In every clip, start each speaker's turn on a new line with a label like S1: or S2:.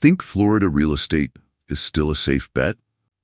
S1: Think Florida real estate is still a safe bet?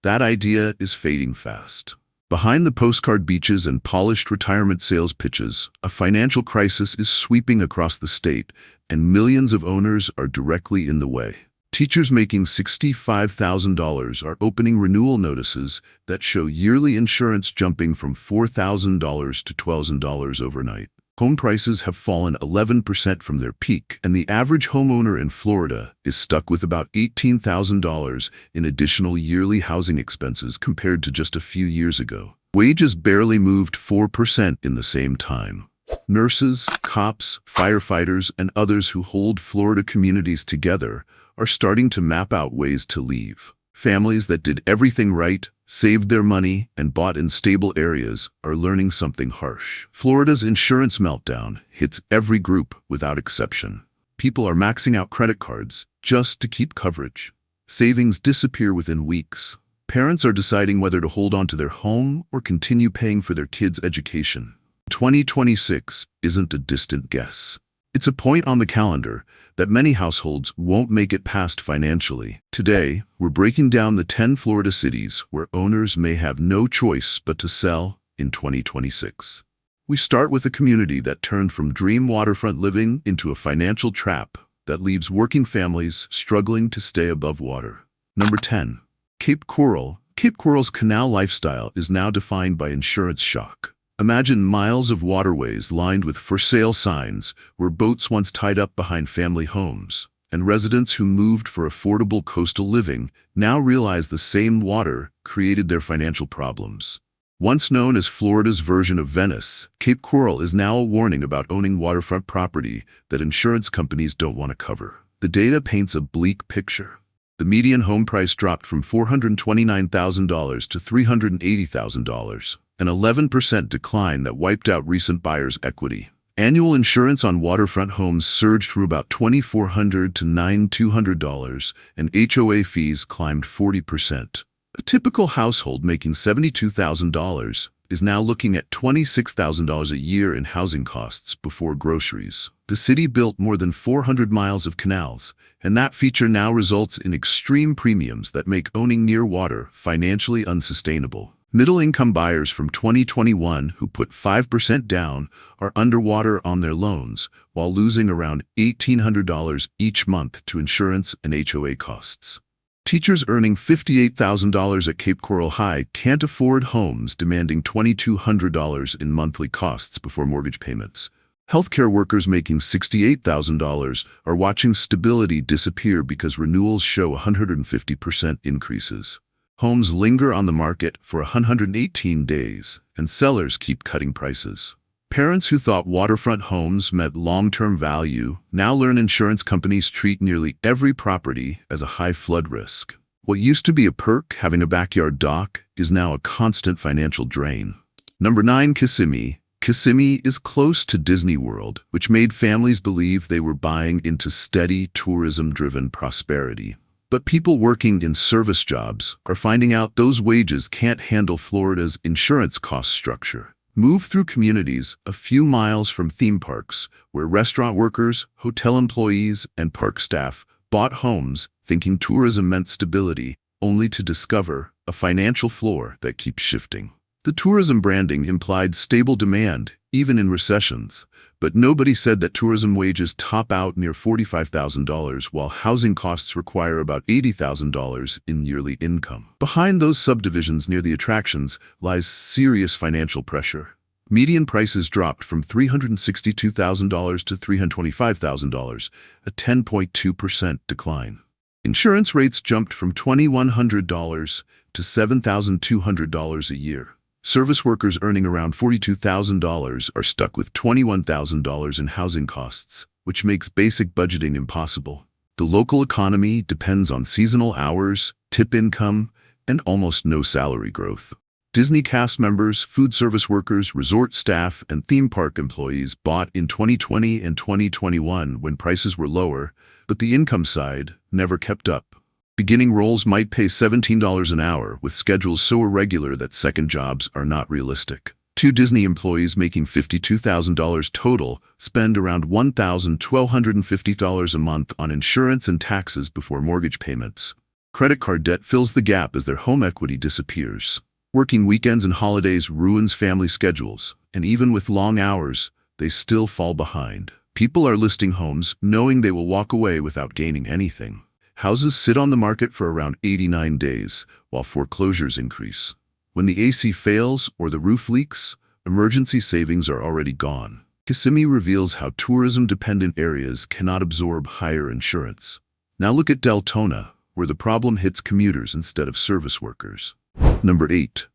S1: That idea is fading fast. Behind the postcard beaches and polished retirement sales pitches, a financial crisis is sweeping across the state, and millions of owners are directly in the way. Teachers making $65,000 are opening renewal notices that show yearly insurance jumping from $4,000 to $12,000 overnight. Home prices have fallen 11% from their peak, and the average homeowner in Florida is stuck with about $18,000 in additional yearly housing expenses compared to just a few years ago. Wages barely moved 4% in the same time. Nurses, cops, firefighters, and others who hold Florida communities together are starting to map out ways to leave. Families that did everything right, saved their money, and bought in stable areas are learning something harsh. Florida's insurance meltdown hits every group without exception. People are maxing out credit cards just to keep coverage. Savings disappear within weeks. Parents are deciding whether to hold on to their home or continue paying for their kids' education. 2026 isn't a distant guess. It's a point on the calendar that many households won't make it past financially. Today, we're breaking down the 10 Florida cities where owners may have no choice but to sell in 2026. We start with a community that turned from dream waterfront living into a financial trap that leaves working families struggling to stay above water. Number 10. Cape Coral. Cape Coral's canal lifestyle is now defined by insurance shock. Imagine miles of waterways lined with for sale signs where boats once tied up behind family homes, and residents who moved for affordable coastal living now realize the same water created their financial problems. Once known as Florida's version of Venice, Cape Coral is now a warning about owning waterfront property that insurance companies don't want to cover. The data paints a bleak picture. The median home price dropped from $429,000 to $380,000. An 11% decline that wiped out recent buyers' equity. Annual insurance on waterfront homes surged from about $2,400 to $9,200, and HOA fees climbed 40%. A typical household making $72,000 is now looking at $26,000 a year in housing costs before groceries. The city built more than 400 miles of canals, and that feature now results in extreme premiums that make owning near water financially unsustainable. Middle-income buyers from 2021 who put 5% down are underwater on their loans while losing around $1,800 each month to insurance and HOA costs. Teachers earning $58,000 at Cape Coral High can't afford homes demanding $2,200 in monthly costs before mortgage payments. Healthcare workers making $68,000 are watching stability disappear because renewals show 150% increases. Homes linger on the market for 118 days, and sellers keep cutting prices. Parents who thought waterfront homes meant long-term value now learn insurance companies treat nearly every property as a high flood risk. What used to be a perk, having a backyard dock, is now a constant financial drain. Number 9. Kissimmee. Kissimmee is close to Disney World, which made families believe they were buying into steady, tourism-driven prosperity. But people working in service jobs are finding out those wages can't handle Florida's insurance cost structure. Move through communities a few miles from theme parks where restaurant workers, hotel employees, and park staff bought homes thinking tourism meant stability, only to discover a financial floor that keeps shifting. The tourism branding implied stable demand, even in recessions, but nobody said that tourism wages top out near $45,000 while housing costs require about $80,000 in yearly income. Behind those subdivisions near the attractions lies serious financial pressure. Median prices dropped from $362,000 to $325,000, a 10.2% decline. Insurance rates jumped from $2,100 to $7,200 a year. Service workers earning around $42,000 are stuck with $21,000 in housing costs, which makes basic budgeting impossible. The local economy depends on seasonal hours, tip income, and almost no salary growth. Disney cast members, food service workers, resort staff, and theme park employees bought in 2020 and 2021 when prices were lower, but the income side never kept up. Beginning roles might pay $17 an hour with schedules so irregular that second jobs are not realistic. Two Disney employees making $52,000 total spend around $1,250 a month on insurance and taxes before mortgage payments. Credit card debt fills the gap as their home equity disappears. Working weekends and holidays ruins family schedules, and even with long hours, they still fall behind. People are listing homes knowing they will walk away without gaining anything. Houses sit on the market for around 89 days, while foreclosures increase. When the AC fails or the roof leaks, emergency savings are already gone. Kissimmee reveals how tourism-dependent areas cannot absorb higher insurance. Now look at Deltona, where the problem hits commuters instead of service workers. Number 8.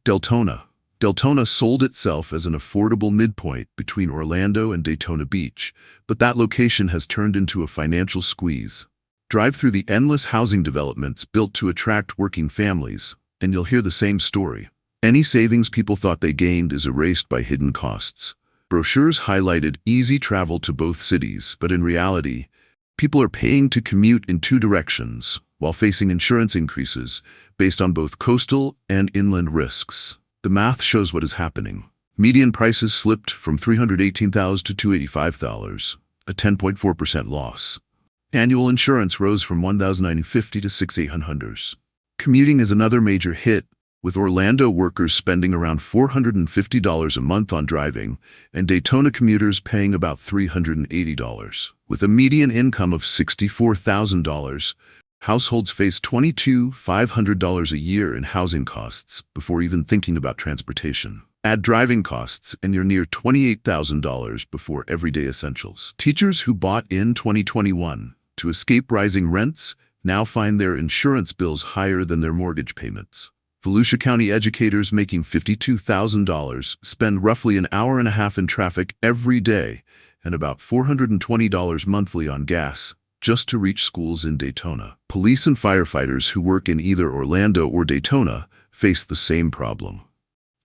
S1: Deltona. Deltona sold itself as an affordable midpoint between Orlando and Daytona Beach, but that location has turned into a financial squeeze. Drive through the endless housing developments built to attract working families, and you'll hear the same story. Any savings people thought they gained is erased by hidden costs. Brochures highlighted easy travel to both cities, but in reality, people are paying to commute in two directions while facing insurance increases based on both coastal and inland risks. The math shows what is happening. Median prices slipped from $318,000 to $285,000, a 10.4% loss. Annual insurance rose from $1,950 to $6,800. Commuting is another major hit, with Orlando workers spending around $450 a month on driving, and Daytona commuters paying about $380. With a median income of $64,000, households face $22,500 a year in housing costs before even thinking about transportation. Add driving costs, and you're near $28,000 before everyday essentials. Teachers who bought in 2021 to escape rising rents now find their insurance bills higher than their mortgage payments. Volusia County educators making $52,000 spend roughly an hour and a half in traffic every day and about $420 monthly on gas just to reach schools in Daytona. Police and firefighters who work in either Orlando or Daytona face the same problem.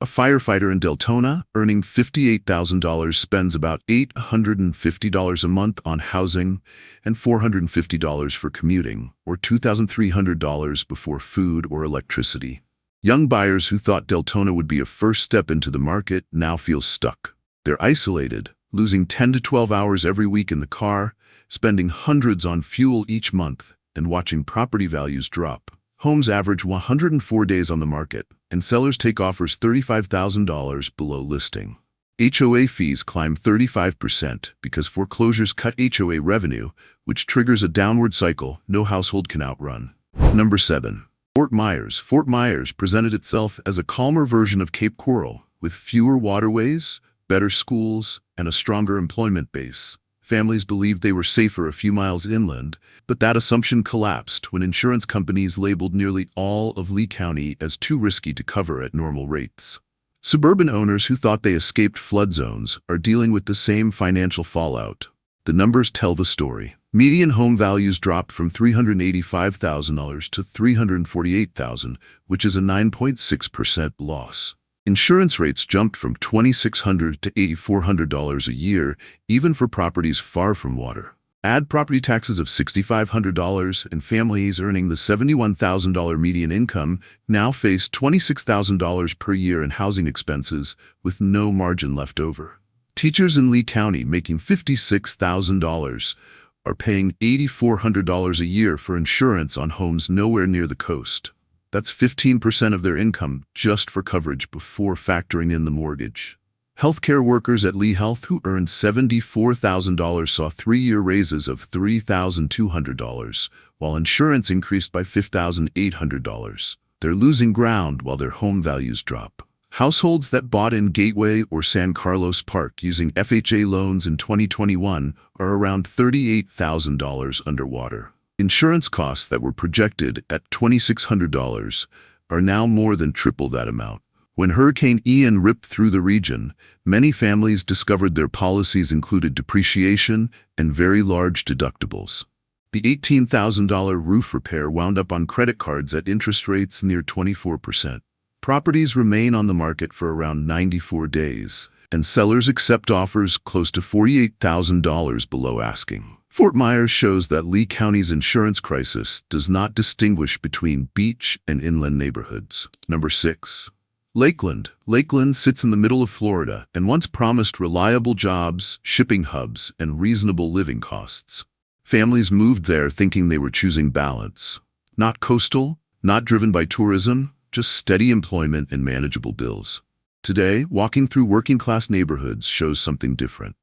S1: A firefighter in Deltona earning $58,000 spends about $850 a month on housing and $450 for commuting, or $2,300 before food or electricity. Young buyers who thought Deltona would be a first step into the market now feel stuck. They're isolated, losing 10 to 12 hours every week in the car, spending hundreds on fuel each month, and watching property values drop. Homes average 104 days on the market, and sellers take offers $35,000 below listing. HOA fees climb 35% because foreclosures cut HOA revenue, which triggers a downward cycle no household can outrun. Number 7. Fort Myers. Fort Myers presented itself as a calmer version of Cape Coral, with fewer waterways, better schools, and a stronger employment base. Families believed they were safer a few miles inland, but that assumption collapsed when insurance companies labeled nearly all of Lee County as too risky to cover at normal rates. Suburban owners who thought they escaped flood zones are dealing with the same financial fallout. The numbers tell the story. Median home values dropped from $385,000 to $348,000, which is a 9.6% loss. Insurance rates jumped from $2,600 to $8,400 a year, even for properties far from water. Add property taxes of $6,500, and families earning the $71,000 median income now face $26,000 per year in housing expenses, with no margin left over. Teachers in Lee County making $56,000 are paying $8,400 a year for insurance on homes nowhere near the coast. That's 15% of their income just for coverage before factoring in the mortgage. Healthcare workers at Lee Health who earned $74,000 saw 3-year raises of $3,200, while insurance increased by $5,800. They're losing ground while their home values drop. Households that bought in Gateway or San Carlos Park using FHA loans in 2021 are around $38,000 underwater. Insurance costs that were projected at $2,600 are now more than triple that amount. When Hurricane Ian ripped through the region, many families discovered their policies included depreciation and very large deductibles. The $18,000 roof repair wound up on credit cards at interest rates near 24%. Properties remain on the market for around 94 days, and sellers accept offers close to $48,000 below asking. Fort Myers shows that Lee County's insurance crisis does not distinguish between beach and inland neighborhoods. Number 6. Lakeland sits in the middle of Florida and once promised reliable jobs, shipping hubs, and reasonable living costs. Families moved there thinking they were choosing balance. Not coastal, not driven by tourism, just steady employment and manageable bills. Today, walking through working-class neighborhoods shows something different.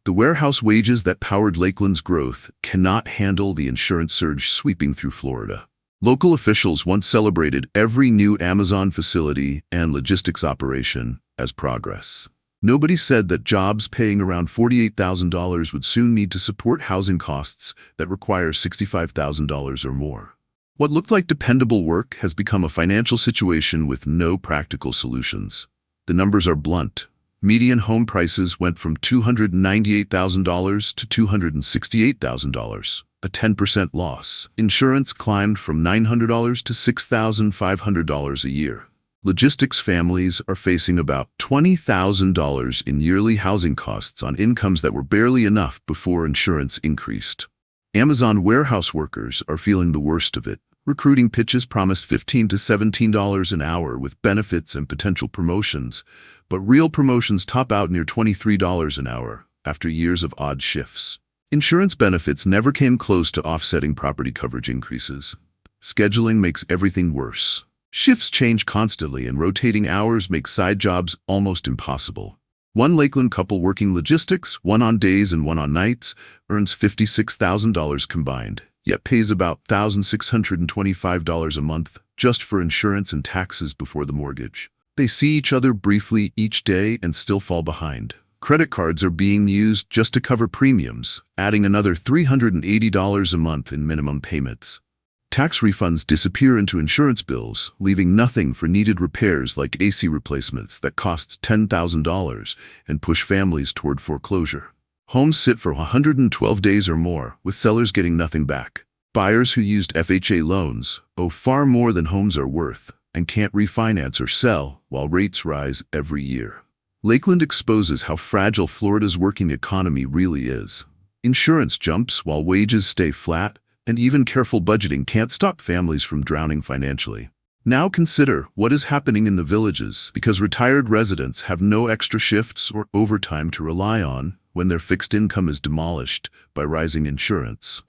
S1: The warehouse wages that powered Lakeland's growth cannot handle the insurance surge sweeping through Florida. Local officials once celebrated every new Amazon facility and logistics operation as progress. Nobody said that jobs paying around $48,000 would soon need to support housing costs that require $65,000 or more. What looked like dependable work has become a financial situation with no practical solutions. The numbers are blunt. Median home prices went from $298,000 to $268,000, a 10% loss. Insurance climbed from $900 to $6,500 a year. Logistics families are facing about $20,000 in yearly housing costs on incomes that were barely enough before insurance increased. Amazon warehouse workers are feeling the worst of it. Recruiting pitches promised $15 to $17 an hour with benefits and potential promotions, but real promotions top out near $23 an hour after years of odd shifts. Insurance benefits never came close to offsetting property coverage increases. Scheduling makes everything worse. Shifts change constantly and rotating hours make side jobs almost impossible. One Lakeland couple working logistics, one on days and one on nights, earns $56,000 combined, yet pays about $1,625 a month just for insurance and taxes before the mortgage. They see each other briefly each day and still fall behind. Credit cards are being used just to cover premiums, adding another $380 a month in minimum payments. Tax refunds disappear into insurance bills, leaving nothing for needed repairs like AC replacements that cost $10,000 and push families toward foreclosure. Homes sit for 112 days or more, with sellers getting nothing back. Buyers who used FHA loans owe far more than homes are worth and can't refinance or sell while rates rise every year. Lakeland exposes how fragile Florida's working economy really is. Insurance jumps while wages stay flat, and even careful budgeting can't stop families from drowning financially. Now consider what is happening in the villages because retired residents have no extra shifts or overtime to rely on when their fixed income is demolished by rising insurance.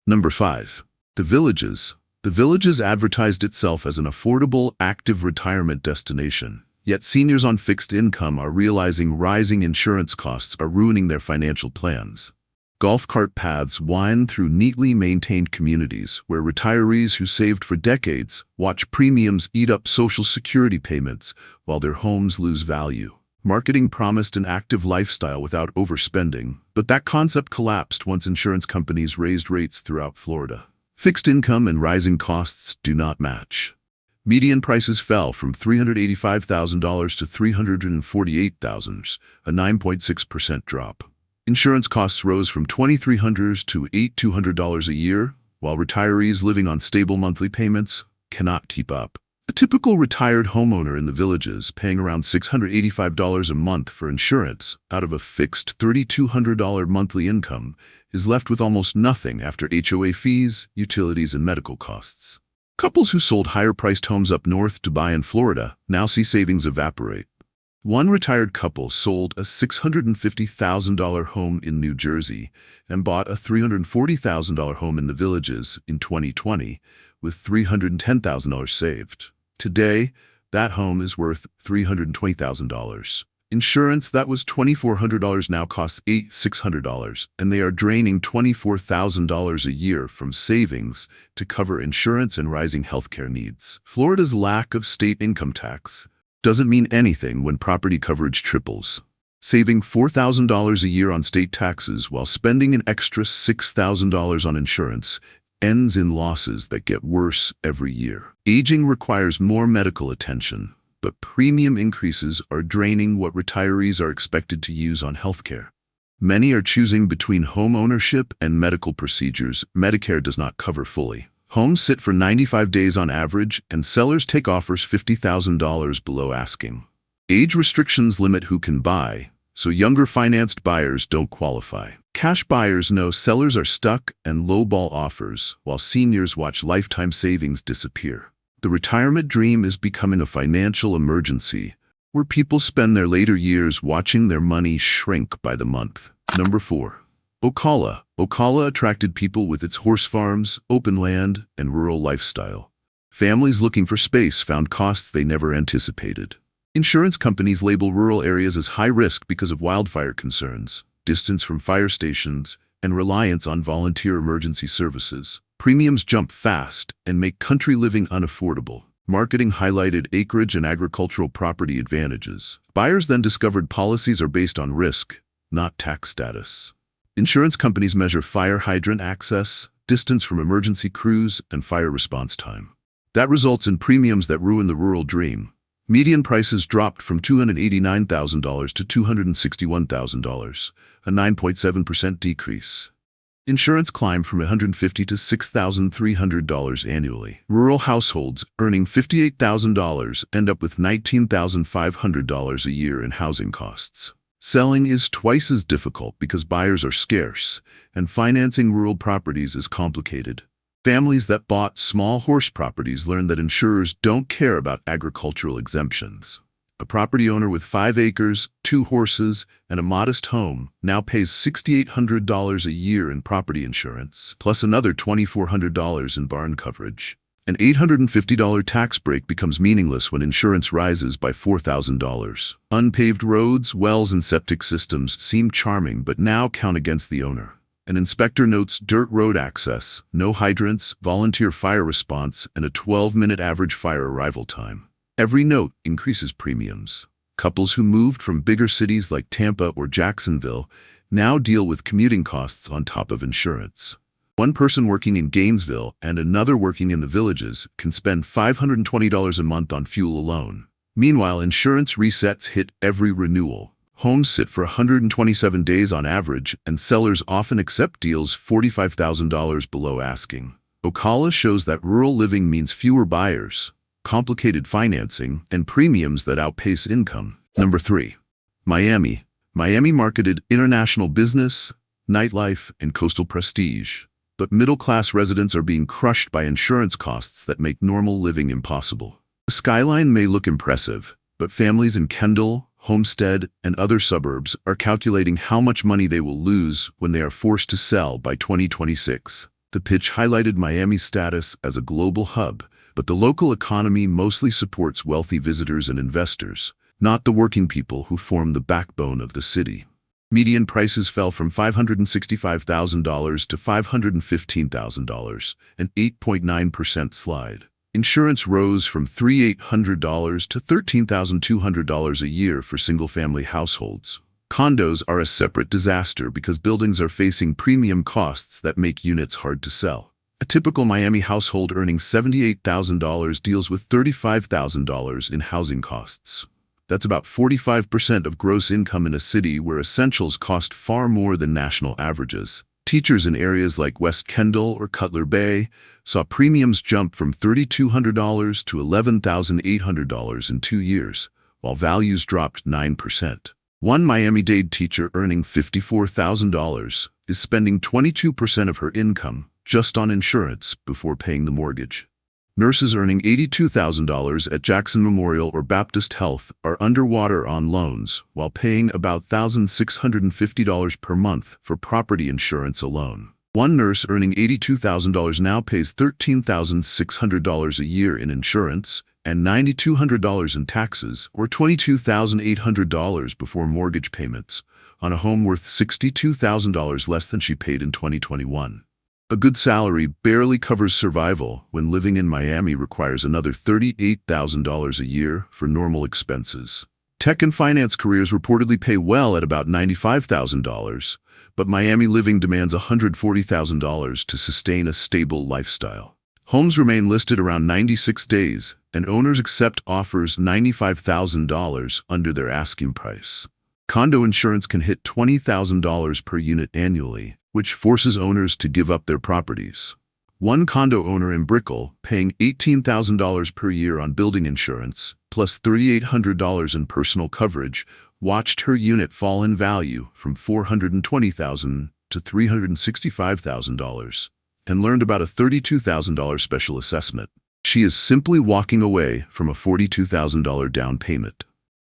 S1: Number 5. The villages. The villages advertised itself as an affordable, active retirement destination. Yet seniors on fixed income are realizing rising insurance costs are ruining their financial plans. Golf cart paths wind through neatly maintained communities where retirees who saved for decades watch premiums eat up Social Security payments while their homes lose value. Marketing promised an active lifestyle without overspending, but that concept collapsed once insurance companies raised rates throughout Florida. Fixed income and rising costs do not match. Median prices fell from $385,000 to $348,000, a 9.6% drop. Insurance costs rose from $2,300 to $8,200 a year, while retirees living on stable monthly payments cannot keep up. A typical retired homeowner in the villages paying around $685 a month for insurance out of a fixed $3,200 monthly income is left with almost nothing after HOA fees, utilities, and medical costs. Couples who sold higher-priced homes up north to buy in Florida now see savings evaporate. One retired couple sold a $650,000 home in New Jersey and bought a $340,000 home in the villages in 2020 with $310,000 saved. Today, that home is worth $320,000. Insurance that was $2,400 now costs $8,600, and they are draining $24,000 a year from savings to cover insurance and rising healthcare needs. Florida's lack of state income tax doesn't mean anything when property coverage triples. Saving $4,000 a year on state taxes while spending an extra $6,000 on insurance ends in losses that get worse every year. Aging requires more medical attention, but premium increases are draining what retirees are expected to use on healthcare. Many are choosing between home ownership and medical procedures Medicare does not cover fully. Homes sit for 95 days on average, and sellers take offers $50,000 below asking. Age restrictions limit who can buy, so younger financed buyers don't qualify. Cash buyers know sellers are stuck and lowball offers, while seniors watch lifetime savings disappear. The retirement dream is becoming a financial emergency, where people spend their later years watching their money shrink by the month. Number 4. Ocala. Ocala attracted people with its horse farms, open land, and rural lifestyle. Families looking for space found costs they never anticipated. Insurance companies label rural areas as high risk because of wildfire concerns, distance from fire stations, and reliance on volunteer emergency services. Premiums jump fast and make country living unaffordable. Marketing highlighted acreage and agricultural property advantages. Buyers then discovered policies are based on risk, not tax status. Insurance companies measure fire hydrant access, distance from emergency crews, and fire response time. That results in premiums that ruin the rural dream. Median prices dropped from $289,000 to $261,000, a 9.7% decrease. Insurance climbed from $150 to $6,300 annually. Rural households earning $58,000 end up with $19,500 a year in housing costs. Selling is twice as difficult because buyers are scarce, and financing rural properties is complicated. Families that bought small horse properties learned that insurers don't care about agricultural exemptions. A property owner with 5 acres, 2 horses, and a modest home now pays $6,800 a year in property insurance, plus another $2,400 in barn coverage. An $850 tax break becomes meaningless when insurance rises by $4,000. Unpaved roads, wells, and septic systems seem charming but now count against the owner. An inspector notes dirt road access, no hydrants, volunteer fire response, and a 12-minute average fire arrival time. Every note increases premiums. Couples who moved from bigger cities like Tampa or Jacksonville now deal with commuting costs on top of insurance. One person working in Gainesville and another working in the villages can spend $520 a month on fuel alone. Meanwhile, insurance resets hit every renewal. Homes sit for 127 days on average, and sellers often accept deals $45,000 below asking. Ocala shows that rural living means fewer buyers, complicated financing, and premiums that outpace income. Number 3. Miami. Miami marketed international business, nightlife, and coastal prestige. But middle-class residents are being crushed by insurance costs that make normal living impossible. The skyline may look impressive, but families in Kendall, Homestead, and other suburbs are calculating how much money they will lose when they are forced to sell by 2026. The pitch highlighted Miami's status as a global hub, but the local economy mostly supports wealthy visitors and investors, not the working people who form the backbone of the city. Median prices fell from $565,000 to $515,000, an 8.9% slide. Insurance rose from $3,800 to $13,200 a year for single-family households. Condos are a separate disaster because buildings are facing premium costs that make units hard to sell. A typical Miami household earning $78,000 deals with $35,000 in housing costs. That's about 45% of gross income in a city where essentials cost far more than national averages. Teachers in areas like West Kendall or Cutler Bay saw premiums jump from $3,200 to $11,800 in 2 years, while values dropped 9%. One Miami-Dade teacher earning $54,000 is spending 22% of her income just on insurance before paying the mortgage. Nurses earning $82,000 at Jackson Memorial or Baptist Health are underwater on loans while paying about $1,650 per month for property insurance alone. One nurse earning $82,000 now pays $13,600 a year in insurance and $9,200 in taxes, or $22,800 before mortgage payments, on a home worth $62,000 less than she paid in 2021. A good salary barely covers survival when living in Miami requires another $38,000 a year for normal expenses. Tech and finance careers reportedly pay well at about $95,000, but Miami living demands $140,000 to sustain a stable lifestyle. Homes remain listed around 96 days, and owners accept offers $95,000 under their asking price. Condo insurance can hit $20,000 per unit annually, which forces owners to give up their properties. One condo owner in Brickell, paying $18,000 per year on building insurance, plus $3,800 in personal coverage, watched her unit fall in value from $420,000 to $365,000, and learned about a $32,000 special assessment. She is simply walking away from a $42,000 down payment.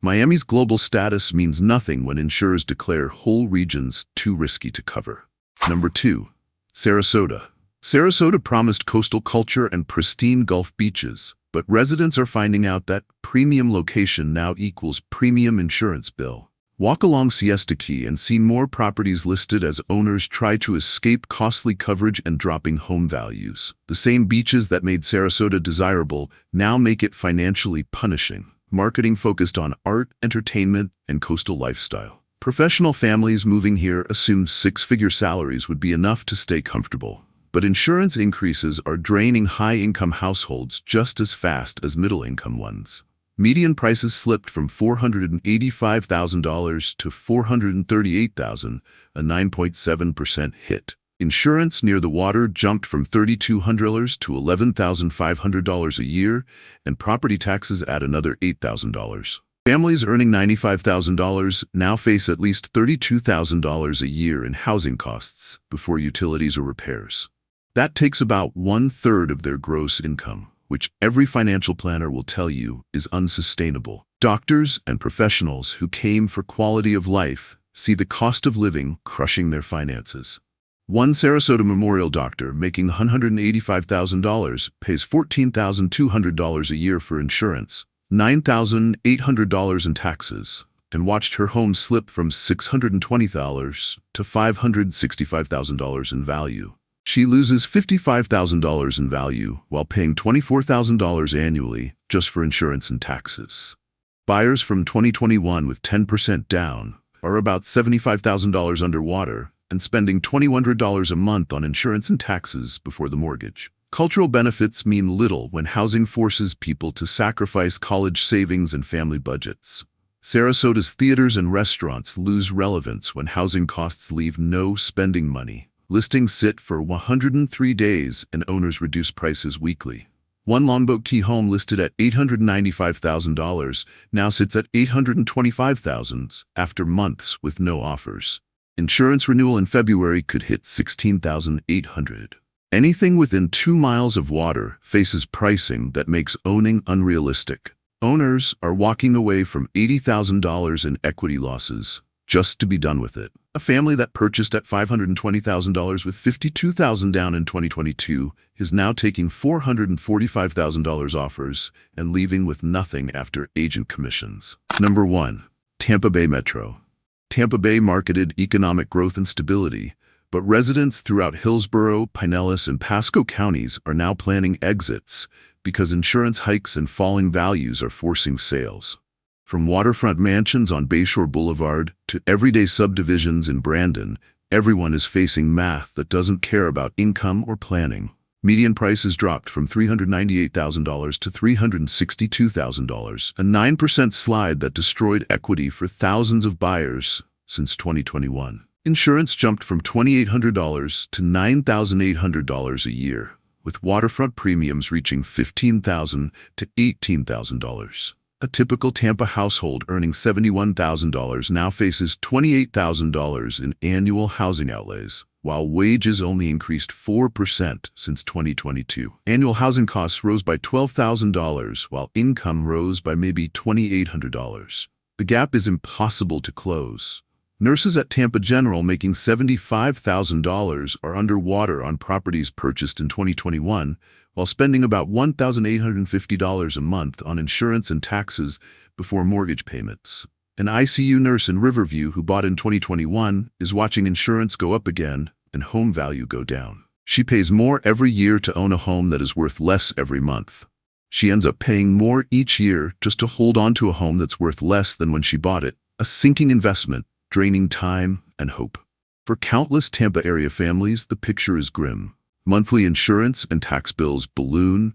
S1: Miami's global status means nothing when insurers declare whole regions too risky to cover. Number 2. Sarasota. Sarasota promised coastal culture and pristine Gulf beaches, but residents are finding out that premium location now equals premium insurance bill. Walk along Siesta Key and see more properties listed as owners try to escape costly coverage and dropping home values. The same beaches that made Sarasota desirable now make it financially punishing. Marketing focused on art, entertainment, and coastal lifestyle. Professional families moving here assumed six-figure salaries would be enough to stay comfortable. But insurance increases are draining high-income households just as fast as middle-income ones. Median prices slipped from $485,000 to $438,000, a 9.7% hit. Insurance near the water jumped from $3,200 to $11,500 a year, and property taxes add another $8,000. Families earning $95,000 now face at least $32,000 a year in housing costs before utilities or repairs. That takes about 1/3 of their gross income, which every financial planner will tell you is unsustainable. Doctors and professionals who came for quality of life see the cost of living crushing their finances. One Sarasota Memorial doctor making $185,000 pays $14,200 a year for insurance, $9,800 in taxes, and watched her home slip from $620,000 to $565,000 in value. She loses $55,000 in value while paying $24,000 annually just for insurance and taxes. Buyers from 2021 with 10% down are about $75,000 underwater and spending $2,100 a month on insurance and taxes before the mortgage. Cultural benefits mean little when housing forces people to sacrifice college savings and family budgets. Sarasota's theaters and restaurants lose relevance when housing costs leave no spending money. Listings sit for 103 days and owners reduce prices weekly. One Longboat Key home listed at $895,000 now sits at $825,000 after months with no offers. Insurance renewal in February could hit $16,800. Anything within 2 miles of water faces pricing that makes owning unrealistic. Owners are walking away from $80,000 in equity losses just to be done with it. A family that purchased at $520,000 with $52,000 down in 2022 is now taking $445,000 offers and leaving with nothing after agent commissions. Number 1. Tampa Bay Metro. Tampa Bay marketed economic growth and stability, but residents throughout Hillsborough, Pinellas, and Pasco counties are now planning exits because insurance hikes and falling values are forcing sales. From waterfront mansions on Bayshore Boulevard to everyday subdivisions in Brandon, everyone is facing math that doesn't care about income or planning. Median prices dropped from $398,000 to $362,000, a 9% slide that destroyed equity for thousands of buyers since 2021. Insurance jumped from $2,800 to $9,800 a year, with waterfront premiums reaching $15,000 to $18,000. A typical Tampa household earning $71,000 now faces $28,000 in annual housing outlays, while wages only increased 4% since 2022. Annual housing costs rose by $12,000, while income rose by maybe $2,800. The gap is impossible to close. Nurses at Tampa General making $75,000 are underwater on properties purchased in 2021, while spending about $1,850 a month on insurance and taxes before mortgage payments. An ICU nurse in Riverview who bought in 2021 is watching insurance go up again and home value go down. She pays more every year to own a home that is worth less every month. She ends up paying more each year just to hold on to a home that's worth less than when she bought it, a sinking investment, draining time and hope. For countless Tampa area families, the picture is grim. Monthly insurance and tax bills balloon,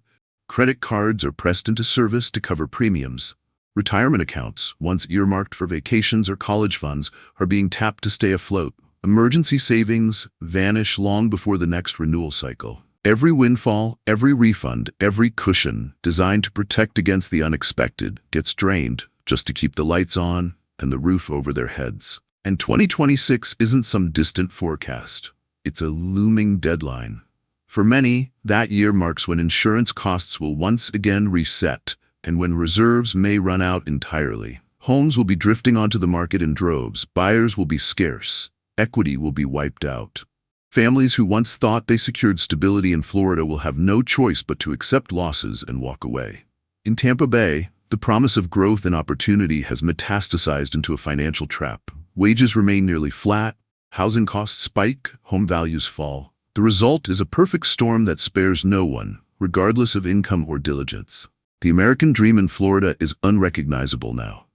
S1: credit cards are pressed into service to cover premiums. Retirement accounts, once earmarked for vacations or college funds, are being tapped to stay afloat. Emergency savings vanish long before the next renewal cycle. Every windfall, every refund, every cushion designed to protect against the unexpected gets drained just to keep the lights on and the roof over their heads. And 2026 isn't some distant forecast. It's a looming deadline. For many, that year marks when insurance costs will once again reset and when reserves may run out entirely. Homes will be drifting onto the market in droves, buyers will be scarce, equity will be wiped out. Families who once thought they secured stability in Florida will have no choice but to accept losses and walk away. In Tampa Bay, the promise of growth and opportunity has metastasized into a financial trap. Wages remain nearly flat, housing costs spike, home values fall. The result is a perfect storm that spares no one, regardless of income or diligence. The American dream in Florida is unrecognizable now.